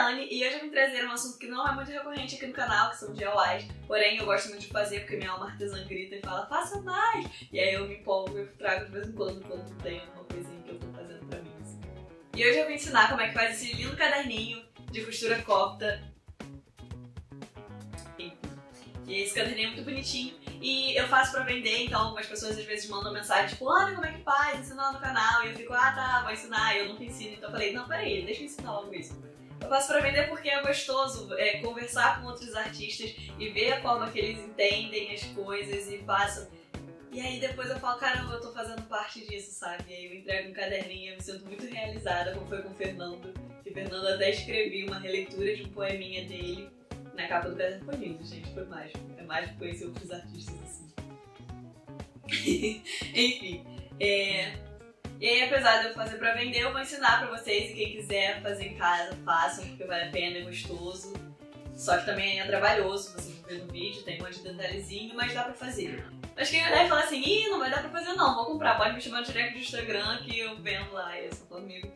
Anne e hoje eu vim trazer um assunto que não é muito recorrente aqui no canal, que são DIYs. Porém, eu gosto muito de fazer porque minha alma artesã grita e fala, faça mais! E aí eu me empolgo e eu trago de vez em quando tem uma coisinha que eu tô fazendo pra mim. Assim. E hoje eu vou ensinar como é que faz esse lindo caderninho de costura copta. E esse caderninho é muito bonitinho. E eu faço pra vender, então algumas pessoas às vezes mandam mensagem tipo, Ana, como é que faz? Ensina no canal. E eu fico, ah tá, vou ensinar. E eu nunca ensino. Então eu falei, não, peraí, deixa eu ensinar logo isso. Eu faço pra vender porque é gostoso conversar com outros artistas e ver a forma que eles entendem as coisas e passam. E aí depois eu falo, caramba, eu tô fazendo parte disso, sabe? E aí eu entrego um caderninho e eu me sinto muito realizada, como foi com o Fernando. Que o Fernando até escrevi uma releitura de um poeminha dele na capa do caderno. Foi lindo, gente, foi mágico. É mágico conhecer outros artistas assim. Enfim, e aí apesar de eu fazer pra vender, eu vou ensinar pra vocês e quem quiser fazer em casa, façam, porque vale a pena, é gostoso. Só que também é trabalhoso, vocês vão ver no vídeo, tem um monte de detalhezinho, mas dá pra fazer. Mas quem deve falar assim, ih, não vai dar pra fazer não, vou comprar, pode me chamar no direct do Instagram que eu vendo lá e é só comigo.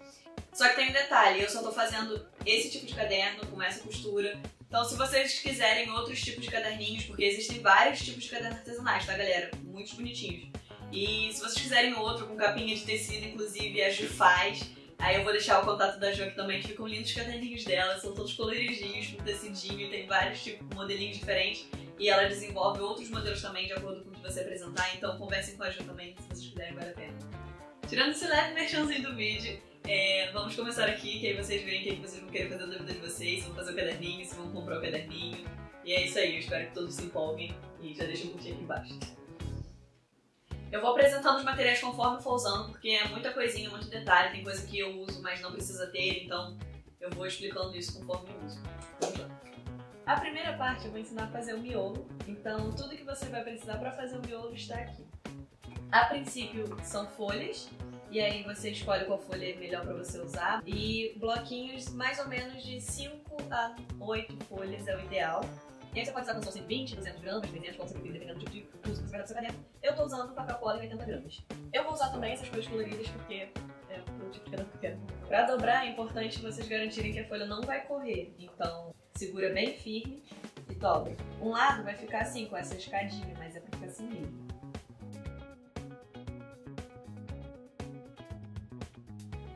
Só que tem um detalhe, eu só tô fazendo esse tipo de caderno com essa costura. Então se vocês quiserem outros tipos de caderninhos, porque existem vários tipos de cadernos artesanais, tá galera? Muito bonitinhos. E se vocês quiserem outro com capinha de tecido, inclusive a Ju faz, aí eu vou deixar o contato da Ju aqui também, que ficam lindos os caderninhos dela, são todos coloridinhos, com tecidinho, tem vários tipos de modelinhos diferentes. E ela desenvolve outros modelos também, de acordo com o que você apresentar, então conversem com a Ju também, se vocês quiserem, vale a pena. Tirando esse leve merchanzinho do vídeo, vamos começar aqui, que aí vocês veem o que vocês vão querer fazer na vida de vocês, se vão fazer o caderninho, se vão comprar o caderninho. E é isso aí, eu espero que todos se empolguem e já deixem um curtir aqui embaixo. Eu vou apresentando os materiais conforme eu for usando, porque é muita coisinha, muito detalhe, tem coisa que eu uso, mas não precisa ter, então eu vou explicando isso conforme eu uso. Vamos lá. A primeira parte eu vou ensinar a fazer o miolo, então tudo que você vai precisar para fazer o miolo está aqui. A princípio são folhas, e aí você escolhe qual folha é melhor para você usar, e bloquinhos mais ou menos de 5 a 8 folhas é o ideal. E aí você pode usar quando são 120, 200 gramas, 300, quando você preferir, dependendo do tipo de uso que você vai dar pro seu caderno. Eu tô usando papel cola em 80 gramas. Eu vou usar também essas folhas coloridas porque é o tipo de caderno que eu quero. Pra dobrar é importante vocês garantirem que a folha não vai correr, então segura bem firme e dobra. Um lado vai ficar assim, com essa escadinha, mas é pra ficar assim mesmo.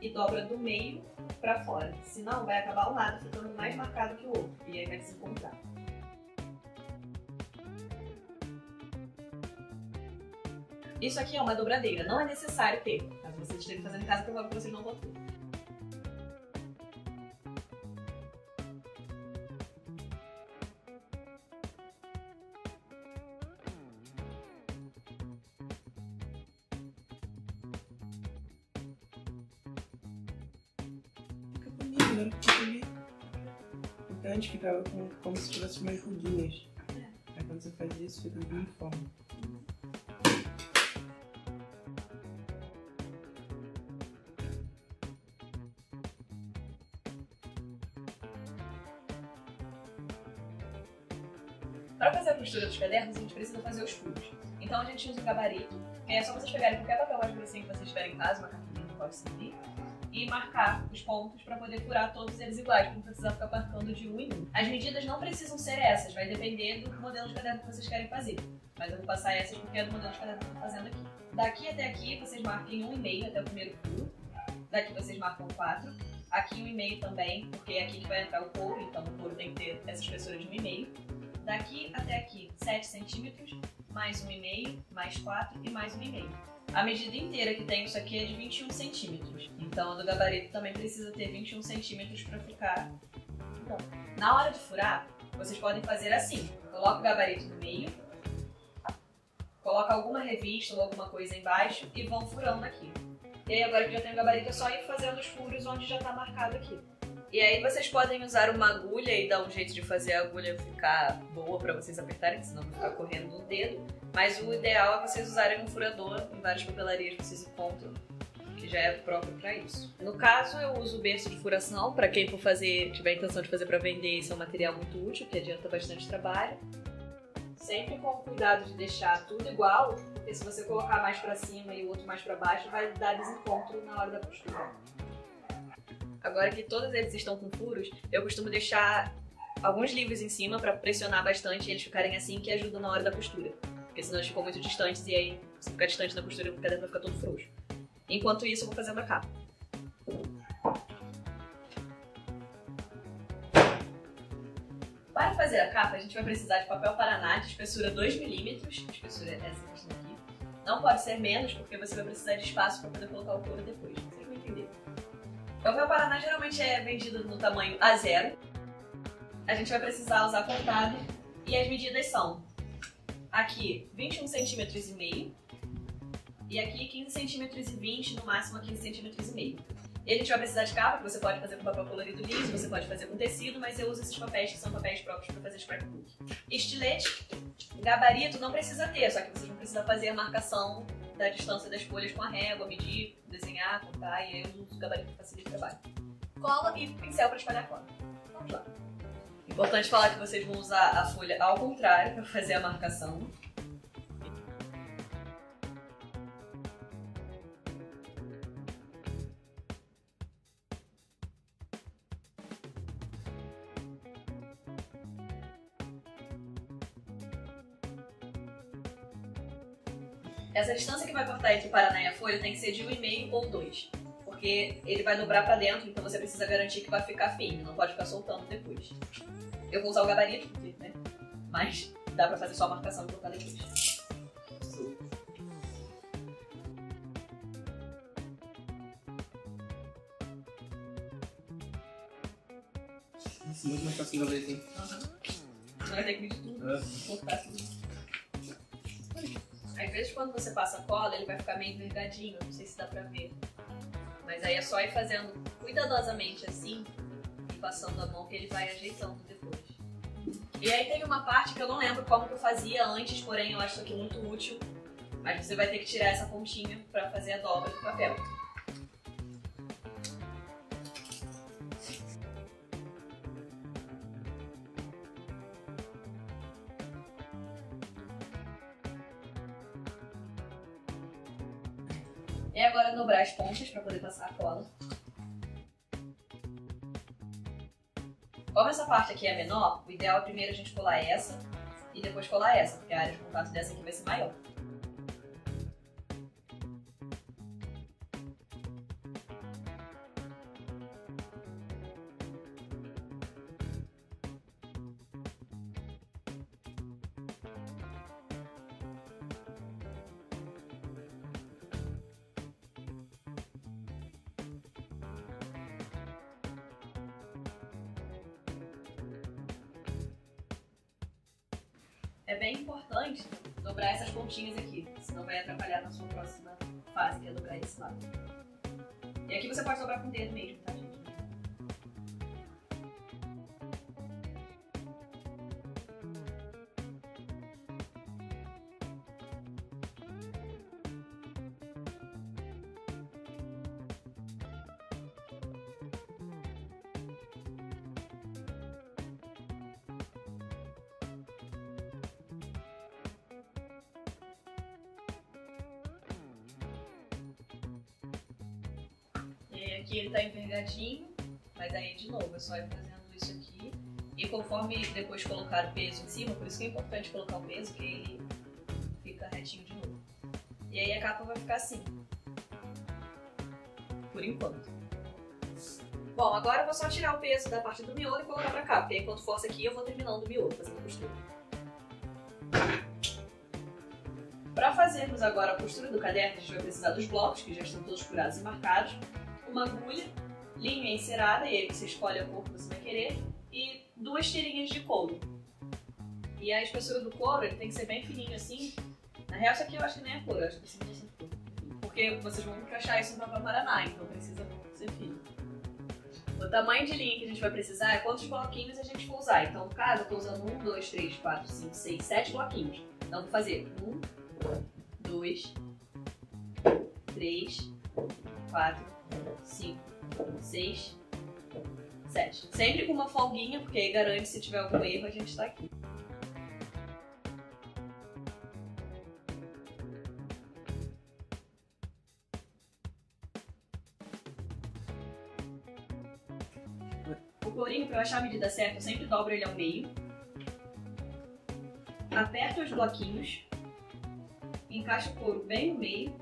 E dobra do meio pra fora, senão vai acabar um lado ficando mais marcado que o outro, e aí vai se encontrar. Isso aqui é uma dobradeira, não é necessário ter. Caso vocês estejam fazendo em casa, provavelmente vocês não vão ter. Fica bonito, né? Fica bonito. Porque antes ficava como se tivesse umas ruguinhas. Aí quando você faz isso, fica uniforme. Para fazer a costura dos cadernos, a gente precisa fazer os furos. Então a gente usa o gabarito, que é só vocês pegarem qualquer papel mais grossinho que vocês tiverem em casa, uma cartolina pode servir, e marcar os pontos para poder furar todos eles iguais, para não precisar ficar marcando de um em um. As medidas não precisam ser essas, vai depender do modelo de caderno que vocês querem fazer. Mas eu vou passar essas porque é do modelo de caderno que eu estou fazendo aqui. Daqui até aqui vocês marquem 1,5 até o primeiro furo. Daqui vocês marcam 4. Aqui 1,5 também, porque é aqui que vai entrar o couro, então o couro tem que ter essa espessura de 1,5. Daqui até aqui 7 centímetros, mais 1,5, mais 4 e mais 1,5. A medida inteira que tem isso aqui é de 21 centímetros. Então a do gabarito também precisa ter 21 centímetros para ficar bom. Na hora de furar, vocês podem fazer assim. Coloca o gabarito no meio, coloca alguma revista ou alguma coisa embaixo e vão furando aqui. E aí agora que já tem o gabarito é só ir fazendo os furos onde já está marcado aqui. E aí vocês podem usar uma agulha e dar um jeito de fazer a agulha ficar boa para vocês apertarem, senão vai ficar correndo no dedo. Mas o ideal é vocês usarem um furador, em várias papelarias vocês encontram, que já é próprio para isso. No caso eu uso o berço de furação, para quem for fazer, tiver a intenção de fazer para vender, isso é um material muito útil, que adianta bastante trabalho. Sempre com o cuidado de deixar tudo igual, porque se você colocar mais para cima e o outro mais para baixo, vai dar desencontro na hora da costura. Agora que todos eles estão com furos, eu costumo deixar alguns livros em cima pra pressionar bastante e eles ficarem assim, que ajuda na hora da costura. Porque senão eles ficam muito distantes e aí, se ficar distante da costura, o caderno vai ficar todo frouxo. Enquanto isso, eu vou fazendo a capa. Para fazer a capa, a gente vai precisar de papel paraná de espessura 2 milímetros. A espessura é essa que está aqui. Não pode ser menos, porque você vai precisar de espaço para poder colocar o couro depois. Vocês vão entender. O papel paraná geralmente é vendido no tamanho A0. A gente vai precisar usar contado e as medidas são aqui 21 centímetros e meio e aqui 15 centímetros e 20, no máximo 15 centímetros e meio. E a gente vai precisar de capa, que você pode fazer com papel colorido liso, você pode fazer com tecido, mas eu uso esses papéis que são papéis próprios para fazer scrapbook. Estilete, gabarito não precisa ter, só que vocês vão precisar fazer a marcação da distância das folhas com a régua, medir, desenhar, contar, e aí eu uso o gabarito para facilitar o trabalho. Cola e pincel para espalhar cola. Vamos lá. Importante falar que vocês vão usar a folha ao contrário para fazer a marcação. Essa distância que vai cortar entre o paraná e a folha tem que ser de 1,5 ou 2, porque ele vai dobrar pra dentro, então você precisa garantir que vai ficar firme, não pode ficar soltando depois. Eu vou usar o gabarito, né? Mas dá pra fazer só a marcação e colocar depois. Muito mais fácil de gabarito, hein? Você vai ter que medir tudo, cortar tudo. Às vezes quando você passa cola, ele vai ficar meio envergadinho, não sei se dá pra ver. Mas aí é só ir fazendo cuidadosamente assim, e passando a mão que ele vai ajeitando depois. E aí tem uma parte que eu não lembro como que eu fazia antes, porém eu acho isso aqui muito útil. Mas você vai ter que tirar essa pontinha pra fazer a dobra do papel. E agora dobrar as pontas para poder passar a cola. Como essa parte aqui é menor, o ideal é primeiro a gente colar essa e depois colar essa, porque a área de contato dessa aqui vai ser maior. É bem importante dobrar essas pontinhas aqui, senão vai atrapalhar na sua próxima fase, que é dobrar esse lado. E aqui você pode dobrar com o dedo mesmo, tá, gente? Aqui ele tá envergadinho, mas aí de novo é só ir fazendo isso aqui. E conforme depois colocar o peso em cima, por isso que é importante colocar o peso, que ele fica retinho de novo. E aí a capa vai ficar assim, por enquanto. Bom, agora eu vou só tirar o peso da parte do miolo e colocar pra cá, porque enquanto força aqui eu vou terminando o miolo, fazendo a costura. Para fazermos agora a costura do caderno, a gente vai precisar dos blocos, que já estão todos furados e marcados, uma agulha, linha encerada, e aí você escolhe a cor que você vai querer, e 2 tirinhas de couro. E a espessura do couro ele tem que ser bem fininho assim. Na real, isso aqui eu acho que nem é couro, eu acho que é simulação de couro. Porque vocês vão encaixar isso no papel paraná, então precisa ser fino. O tamanho de linha que a gente vai precisar é quantos bloquinhos a gente for usar. Então, no caso, eu estou usando 1, 2, 3, 4, 5, 6, 7 bloquinhos. Então, vou fazer 1, 2, 3, 4, 5, 6, 7. Sempre com uma folguinha, porque aí garante se tiver algum erro a gente está aqui. O corinho, para eu achar a medida certa, eu sempre dobro ele ao meio. Aperto os bloquinhos. Encaixo o couro bem no meio.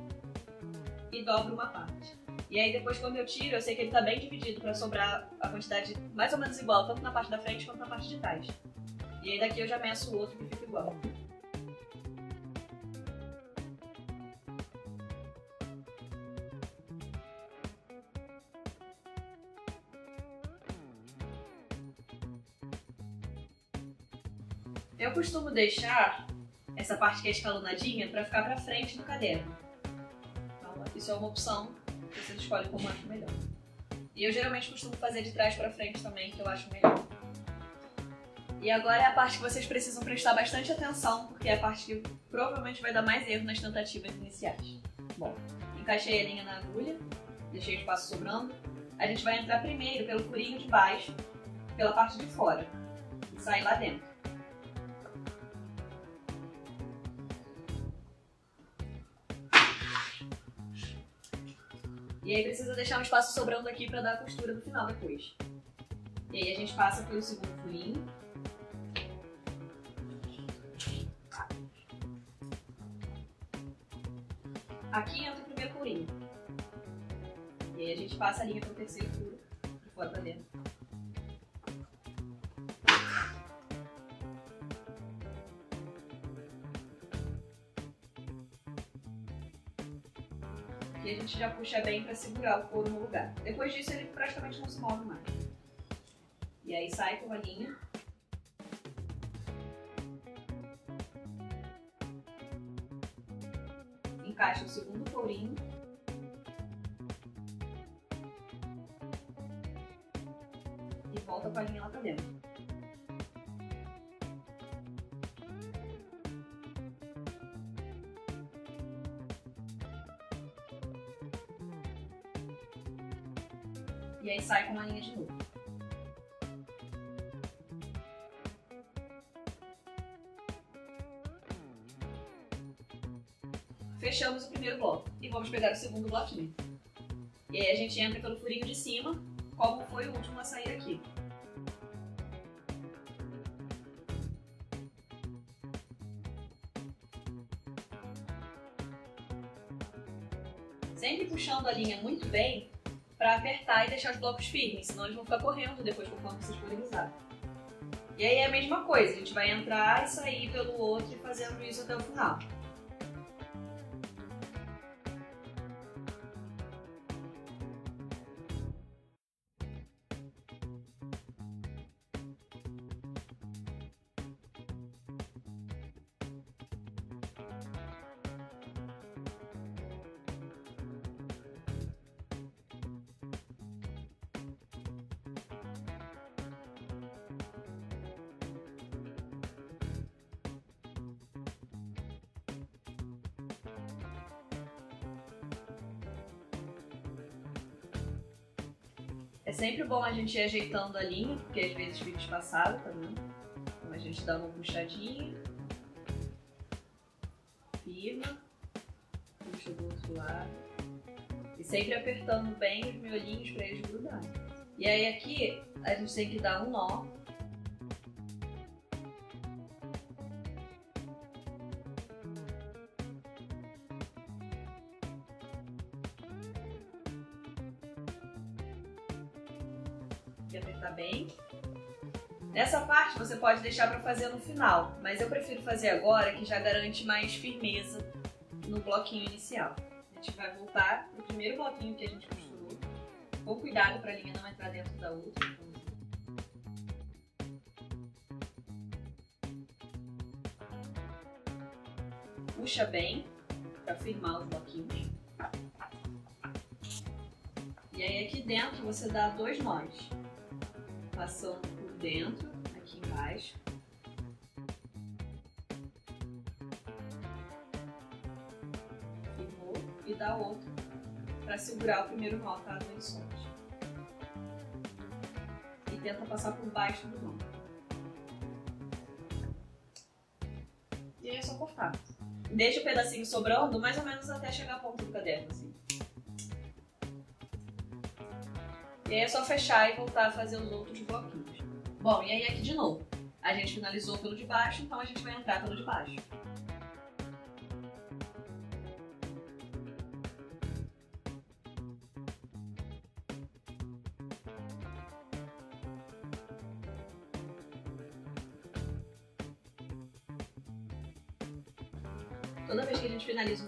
E dobro uma parte. E aí depois, quando eu tiro, eu sei que ele está bem dividido para sobrar a quantidade mais ou menos igual, tanto na parte da frente quanto na parte de trás. E aí daqui eu já meço o outro que fica igual. Eu costumo deixar essa parte que é escalonadinha para ficar para frente do caderno. Então, isso é uma opção que você escolhe como acha melhor. E eu geralmente costumo fazer de trás para frente também, que eu acho melhor. E agora é a parte que vocês precisam prestar bastante atenção, porque é a parte que provavelmente vai dar mais erro nas tentativas iniciais. Bom, encaixei a linha na agulha, deixei o espaço sobrando. A gente vai entrar primeiro pelo furinho de baixo, pela parte de fora, e sair lá dentro. E aí precisa deixar um espaço sobrando aqui para dar a costura no final depois. E aí a gente passa pelo segundo furinho. Aqui entra o primeiro furinho. E aí a gente passa a linha para o terceiro furo, de fora para dentro. E a gente já puxa bem para segurar o couro no lugar. Depois disso ele praticamente não se move mais. E aí sai com a linha. Encaixa o segundo furinho. E volta com a linha lá para dentro. E aí sai com a linha de novo. Fechamos o primeiro bloco e vamos pegar o segundo bloquinho. E aí a gente entra pelo furinho de cima, como foi o último a sair aqui. Sempre puxando a linha muito bem, para apertar e deixar os blocos firmes, senão eles vão ficar correndo depois conforme vocês forem usar. E aí é a mesma coisa, a gente vai entrar e sair pelo outro e fazendo isso até o final. É sempre bom a gente ir ajeitando a linha, porque às vezes fica espaçado, tá vendo? Então a gente dá uma puxadinha, firma, puxa do outro lado. E sempre apertando bem os miolinhos para eles grudarem. E aí aqui a gente tem que dar um nó. E apertar bem. Essa parte você pode deixar para fazer no final, mas eu prefiro fazer agora, que já garante mais firmeza no bloquinho inicial. A gente vai voltar no primeiro bloquinho que a gente costurou, com cuidado para a linha não entrar dentro da outra. Puxa bem para firmar os bloquinhos. E aí aqui dentro você dá 2 nós, passando por dentro, aqui embaixo. Firmou e dá outro para segurar o primeiro nó caso ele solte. E tenta passar por baixo do nó. E aí é só cortar. Deixa o pedacinho sobrando mais ou menos até chegar à ponta do caderno, assim. E aí é só fechar e voltar a fazer os outros bloquinhos. Bom, e aí aqui de novo. A gente finalizou pelo de baixo, então a gente vai entrar pelo de baixo. Toda vez que a gente finaliza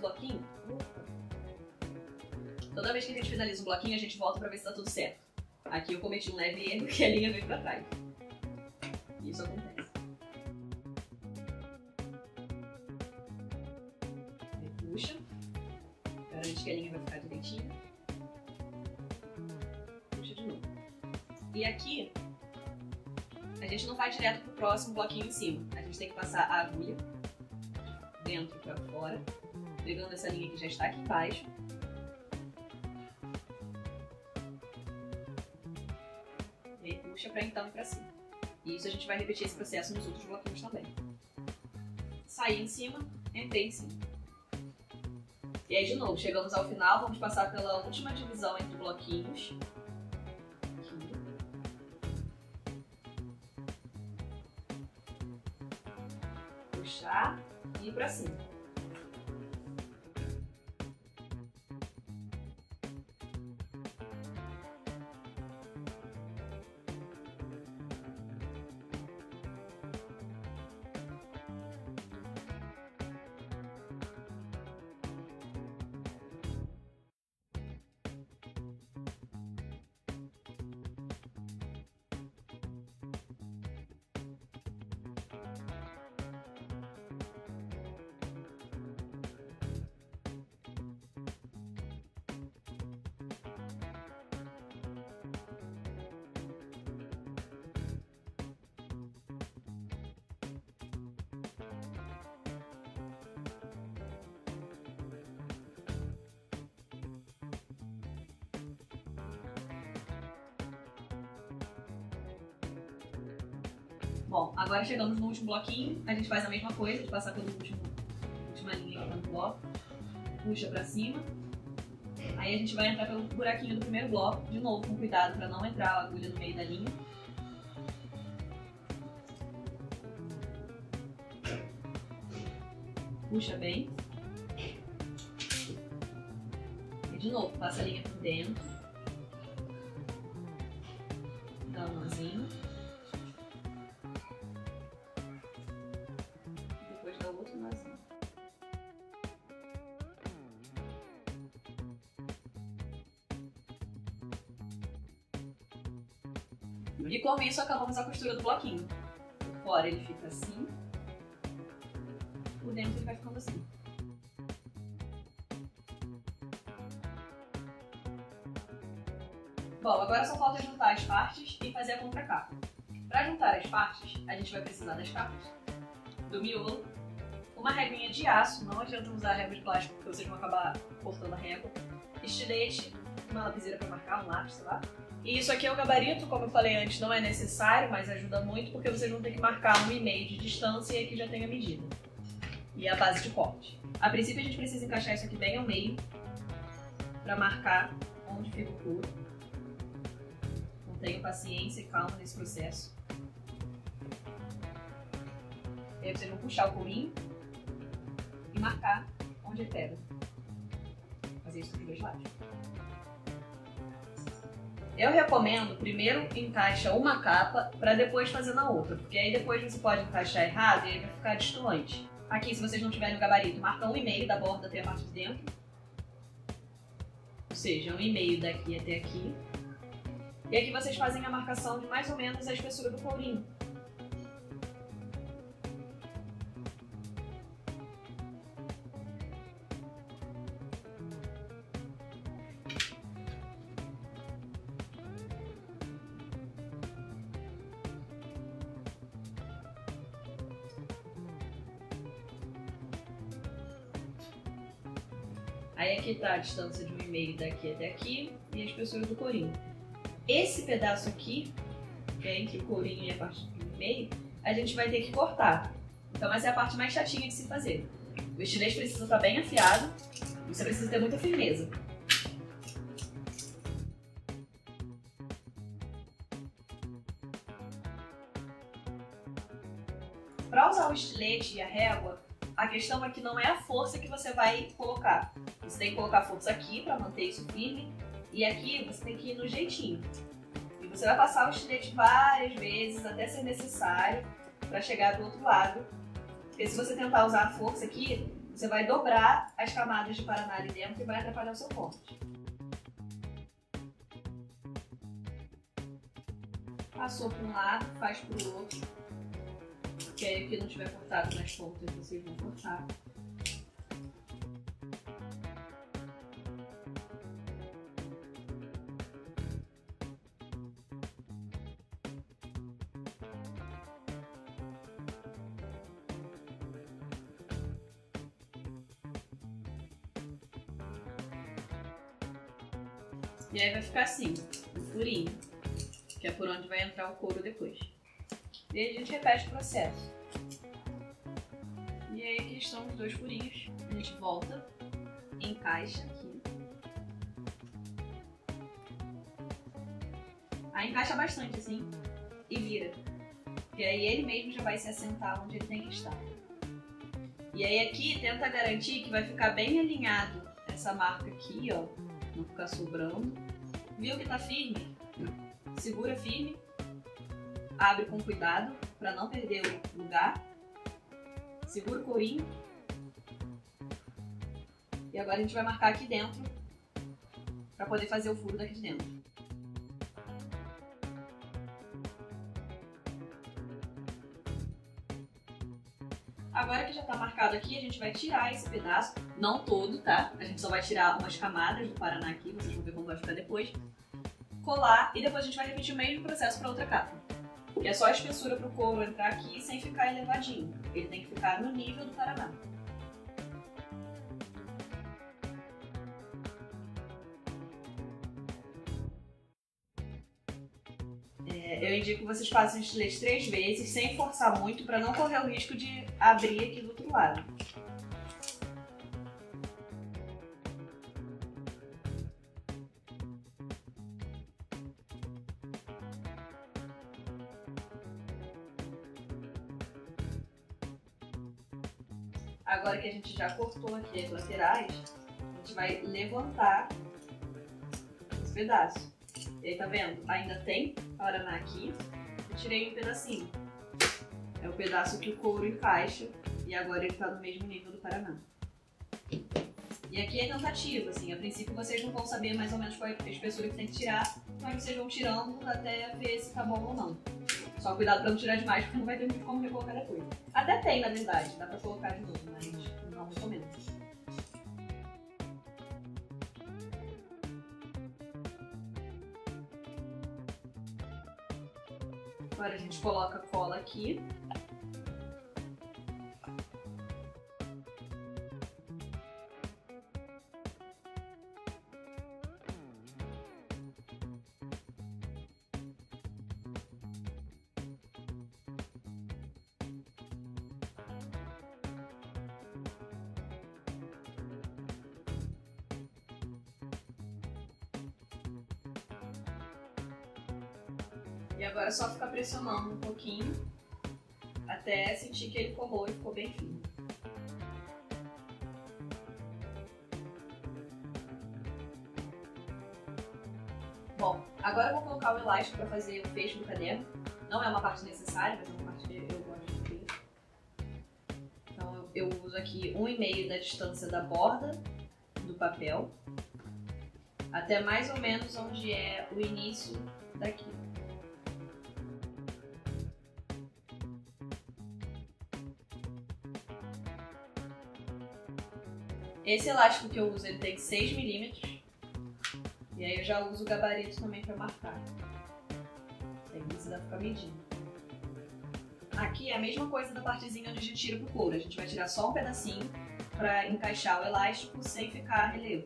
um bloquinho, a gente volta pra ver se tá tudo certo. Aqui eu cometi um leve erro que a linha veio pra trás. Isso acontece. Aí puxa. Garante que a linha vai ficar direitinho. Puxa de novo. E aqui, a gente não vai direto pro próximo bloquinho em cima. A gente tem que passar a agulha dentro para fora, pegando essa linha que já está aqui embaixo. E aí puxa para então ir para cima. E isso a gente vai repetir esse processo nos outros bloquinhos também. Saí em cima, entrei em cima. E aí de novo, chegamos ao final, vamos passar pela última divisão entre bloquinhos. Aqui. Puxar. E pra cima. Bom, agora chegamos no último bloquinho, a gente faz a mesma coisa, de passar pela última linha aqui no bloco, puxa pra cima, aí a gente vai entrar pelo buraquinho do primeiro bloco, de novo com cuidado para não entrar a agulha no meio da linha. Puxa bem. E de novo, passa a linha por dentro, dá um nozinho. E com isso acabamos a costura do bloquinho. Por fora ele fica assim, por dentro ele vai ficando assim. Bom, agora só falta juntar as partes e fazer a contracapa. Para juntar as partes, a gente vai precisar das capas, do miolo, uma reguinha de aço, não adianta usar régua de plástico porque vocês vão acabar cortando a régua, estilete, uma lapiseira para marcar, um lápis, sei lá. E isso aqui é o gabarito, como eu falei antes, não é necessário, mas ajuda muito porque vocês vão ter que marcar 1,5 de distância e aqui já tem a medida. E a base de corte. A princípio a gente precisa encaixar isso aqui bem ao meio para marcar onde fica o furo. Então tenham paciência e calma nesse processo. E aí vocês vão puxar o colinho e marcar onde é pedra. Fazer isso dos dois lados. Eu recomendo primeiro encaixa uma capa para depois fazer na outra, porque aí depois você pode encaixar errado e aí vai ficar destoante. Aqui, se vocês não tiverem o gabarito, marca 1,5 da borda até a parte de dentro. Ou seja, 1,5 daqui até aqui. E aqui vocês fazem a marcação de mais ou menos a espessura do colinho. Aí aqui está a distância de 1,5 daqui até aqui e a espessura do corinho. Esse pedaço aqui, que é entre o corinho e a parte do meio, a gente vai ter que cortar. Então essa é a parte mais chatinha de se fazer. O estilete precisa estar bem afiado e você precisa ter muita firmeza. para usar o estilete e a régua, a questão aqui não é a força que você vai colocar. Você tem que colocar força aqui para manter isso firme e aqui você tem que ir no jeitinho. E você vai passar o estilete várias vezes até ser necessário para chegar do outro lado. Porque se você tentar usar a força aqui, você vai dobrar as camadas de paraná ali dentro e vai atrapalhar o seu corte. Passou para um lado, faz para o outro. Que aí o que não tiver cortado nas pontas, vocês vão cortar. E aí vai ficar assim, um furinho, que é por onde vai entrar o couro depois. E aí a gente repete o processo. E aí aqui estão os 2 furinhos. A gente volta, encaixa aqui. Aí encaixa bastante assim e vira. E aí ele mesmo já vai se assentar onde ele tem que estar. E aí aqui tenta garantir que vai ficar bem alinhado essa marca aqui, ó. Não ficar sobrando. Viu que tá firme? Segura firme. Abre com cuidado para não perder o lugar. Segura o courinho. E agora a gente vai marcar aqui dentro para poder fazer o furo daqui de dentro. Agora que já está marcado aqui, a gente vai tirar esse pedaço, não todo, tá? A gente só vai tirar umas camadas do paraná aqui, vocês vão ver como vai ficar depois. Colar e depois a gente vai repetir o mesmo processo para outra capa. Que é só a espessura para o couro entrar aqui sem ficar elevadinho. Ele tem que ficar no nível do paraná. Eu indico que vocês façam o estilete 3 vezes, sem forçar muito, para não correr o risco de abrir aqui do outro lado. Agora que a gente já cortou aqui as laterais, a gente vai levantar esse pedaço. E aí, tá vendo? Ainda tem paraná aqui. Eu tirei um pedacinho. É o pedaço que o couro encaixa e agora ele tá no mesmo nível do paraná. E aqui é tentativa, assim. A princípio vocês não vão saber mais ou menos qual é a espessura que tem que tirar, mas vocês vão tirando até ver se tá bom ou não. Só cuidado pra não tirar demais, porque não vai ter muito como recolocar depois. Até tem, na verdade. Dá pra colocar de novo, mas não recomendo. Agora a gente coloca a cola aqui. E agora é só ficar pressionando um pouquinho até sentir que ele colou e ficou bem fino. Bom, agora eu vou colocar o elástico para fazer o fecho do caderno. Não é uma parte necessária, mas é uma parte que eu gosto de ter. Então eu uso aqui 1,5 da distância da borda do papel até mais ou menos onde é o início daqui. Esse elástico que eu uso, ele tem 6 milímetros. E aí eu já uso o gabarito também para marcar. Aí não precisa ficar medindo. Aqui é a mesma coisa da partezinha onde a gente tira pro couro. A gente vai tirar só um pedacinho para encaixar o elástico sem ficar relevo.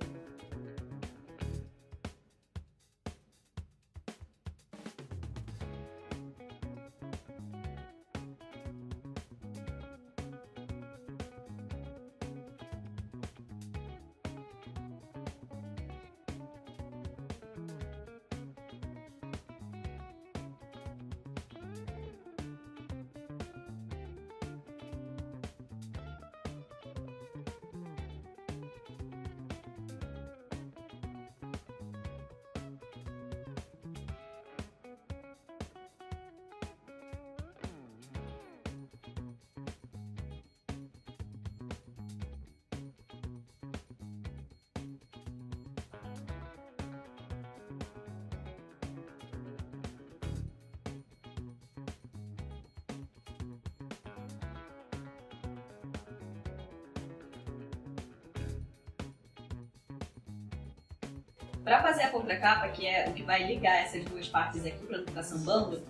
Para fazer a contracapa, que é o que vai ligar essas duas partes aqui para não ficar sambando,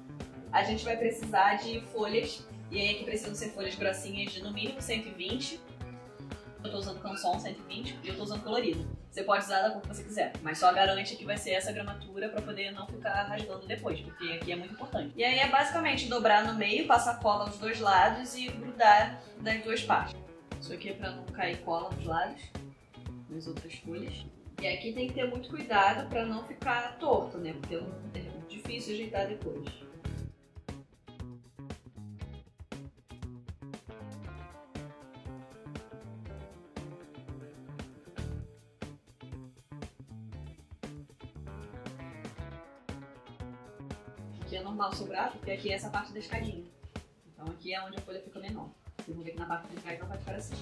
a gente vai precisar de folhas, e aí aqui precisam ser folhas grossinhas de no mínimo 120. Eu tô usando canson 120 e eu tô usando colorido. Você pode usar da cor que você quiser, mas só garante que vai ser essa gramatura pra poder não ficar rasgando depois, porque aqui é muito importante. E aí é basicamente dobrar no meio, passar cola aos dois lados e grudar das duas partes. Isso aqui é pra não cair cola dos lados, nas outras folhas. E aqui tem que ter muito cuidado pra não ficar torto, né? Porque é muito difícil ajeitar depois. Aqui é normal sobrar, porque aqui é essa parte da escadinha. Então aqui é onde a folha fica menor. Vocês vão ver que na parte de trás não vai ficar assim.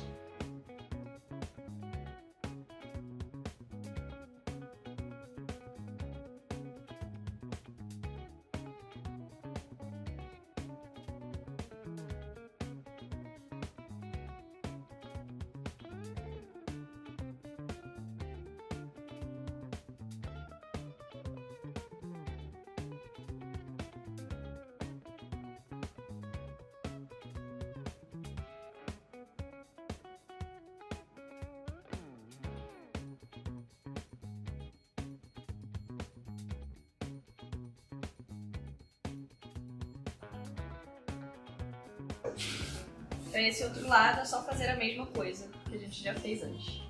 Para esse outro lado é só fazer a mesma coisa que a gente já fez antes.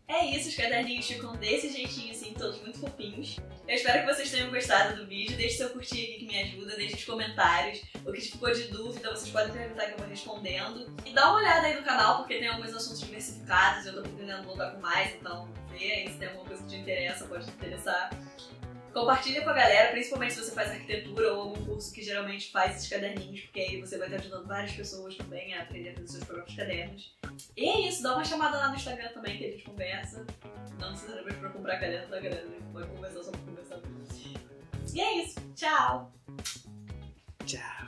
É isso, os caderninhos ficam desse jeitinho assim, todos muito fofinhos. Eu espero que vocês tenham gostado do vídeo. Deixe seu curtir aqui que me ajuda, deixe nos comentários. O que ficou de dúvida, vocês podem perguntar que eu vou respondendo. E dá uma olhada aí no canal, porque tem alguns assuntos diversificados e eu tô pretendendo voltar com mais, então vê aí se tem alguma coisa que te interessa, pode te interessar. Compartilha com a galera, principalmente se você faz arquitetura ou algum curso que geralmente faz esses caderninhos, porque aí você vai estar ajudando várias pessoas também a aprender a fazer seus próprios cadernos. E é isso, dá uma chamada lá no Instagram também que a gente conversa. Não necessariamente pra comprar caderno, tá, galera? A gente pode conversar só pra conversar. E é isso, tchau! Tchau!